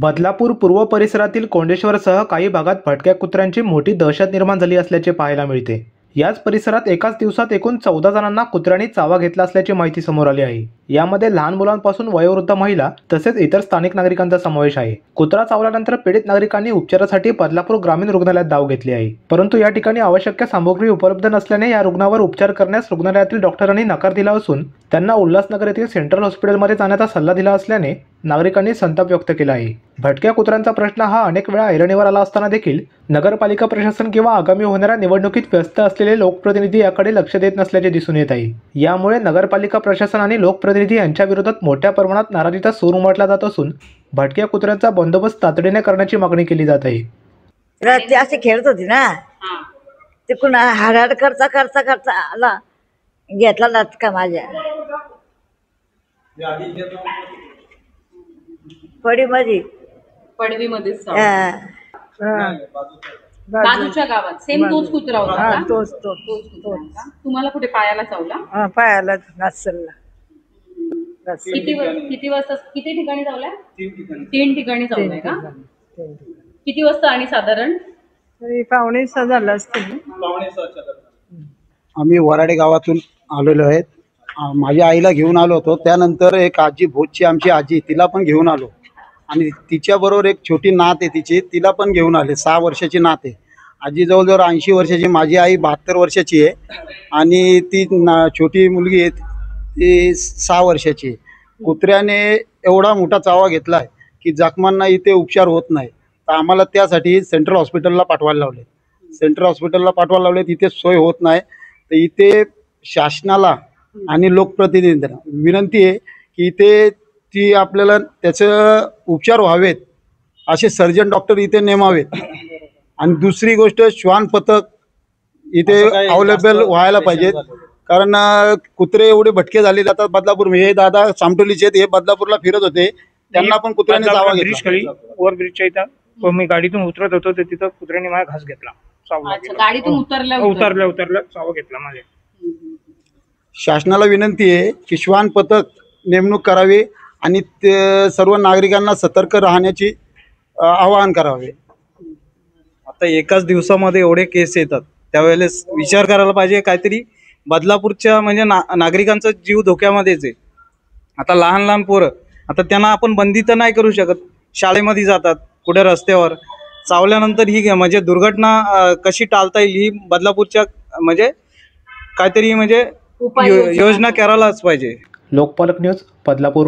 बदलापूर पूर्व परिसरातील कोंडेश्वरसह काही भागात भटक्या कुत्र्यांची मोठी दहशत निर्माण झाली असल्याचे पाहायला मिळते। याच परिसरात एकाच दिवसात एकूण 14 जणांना कुत्र्यांनी चावा घेतला असल्याची माहिती समोर आली आहे। यामध्ये लहान मुलांपासून वयोवृद्ध महिला तसेच इतर स्थानिक नागरिकांचा समावेश आहे। कुत्रा चावल्यानंतर पीडित नागरिकांनी उपचारासाठी बदलापूर ग्रामीण रुग्णालयात धाव घेतली आहे, परंतु या ठिकाणी आवश्यक सामग्री उपलब्ध नसल्याने या रुग्णावर उपचार करण्यास रुग्णालयातील डॉक्टरांनी नकार दिला असून त्यांना उल्हासनगर येथील सेंट्रल हॉस्पिटलमध्ये जाण्याचा सल्ला दिला असल्याने नागरिकांनी संताप व्यक्त केला आहे। भटक्या कुत्र्यांचा प्रश्न हा अनेक वेळा ऐरणीवर आला असताना देखील नगरपालिका प्रशासन किंवा आगामी होणाऱ्या निवडणुकीत व्यस्त असलेले लोकप्रतिनिधी याकडे लक्ष देत नसल्याचे दिसून येत आहे। यामुळे नगरपालिका प्रशासन आणि लोकप्रतिनिधी यांच्या विरोधात मोठ्या प्रमाणात नाराजीचा सूर उमटला जात असून भटक्या कुत्र्यांचा बंदोबस्त तातडीने करण्याची मागणी केली जात आहे। रात्री असे खेळत होती ना, तिकडून हाडाड करता करता करता आला, घेतला लटका माझ्या पडवीमध्ये बाजूच्या गावात सेम तोच कुत्रा होता। तोच तुम्हाला कुठे पायाला चावला? पायाला नाचला। किती वाजता किती ठिकाणी चावलाय? 3 ठिकाणी चावलाय का? किती वाजता? आणि साधारण 5:45 झालं असतील। आम्ही वराडे गावातून आलेलो आहेत। माझ्या आईला घेऊन आलो होतो, त्यानंतर एक आजी भोजची आमची आजी, तिला पण घेऊन आलो आणि तिच्याबरोबर एक छोटी नात आहे तिची, तिला पण घेऊन आले। 6 वर्षाची नात आहे। आजी जवळजवळ 80 वर्षाची, माझी आई 72 वर्षाची आहे आणि ती छोटी मुलगी आहे ती 6 वर्षाची आहे। कुत्र्याने एवढा मोठा चावा घेतला आहे की जखमांना इथे उपचार होत नाही, तर आम्हाला त्यासाठी सेंट्रल हॉस्पिटलला पाठवायला लावले। सेंट्रल हॉस्पिटलला पाठवायला लावले, तिथे सोय होत नाही, तर इथे शासनाला आणि लोकप्रतिनिधींना विनंती आहे की इथे ती आपल्याला त्याचं उपचार व्हावेत, असे सर्जन डॉक्टर इथे नेमावेत। आणि दुसरी गोष्ट, श्वान पथक इथे अवेलेबल व्हायला पाहिजेत, कारण कुत्रे एवढे भटके झाले जातात बदलापूर। हे दादा सामटोलीचे आहेत, हे बदलापूरला फिरत होते, त्यांना पण कुत्र्याने चावा घेतला। वर ब्रिजच्या इथं मी गाडीतून उतरत होतो, तर तिथं कुत्र्याने माझा घास घेतला। गाडीतून उतरल्या चावा घेतला माझे। शासनाला विनंती आहे की श्वान पथक नेमणूक करावी आणि सर्व नागरिकांना सतर्क राहण्याची आवाहन करावे। आता एकाच दिवसामध्ये एवढे केस येतात, त्यावेळेस विचार करायला पाहिजे काहीतरी। बदलापूरच्या म्हणजे नागरिकांचा जीव धोक्यामध्येच आहे। आता लहान लहान पोरं, आता त्यांना आपण बंदी तर नाही करू शकत, शाळेमध्ये जातात, कुठे रस्त्यावर चावल्यानंतर ही म्हणजे दुर्घटना कशी टाळता येईल ही बदलापूरच्या म्हणजे काहीतरी म्हणजे योजना करायलाच पाहिजे। लोकपालक न्यूज, बदलापूर।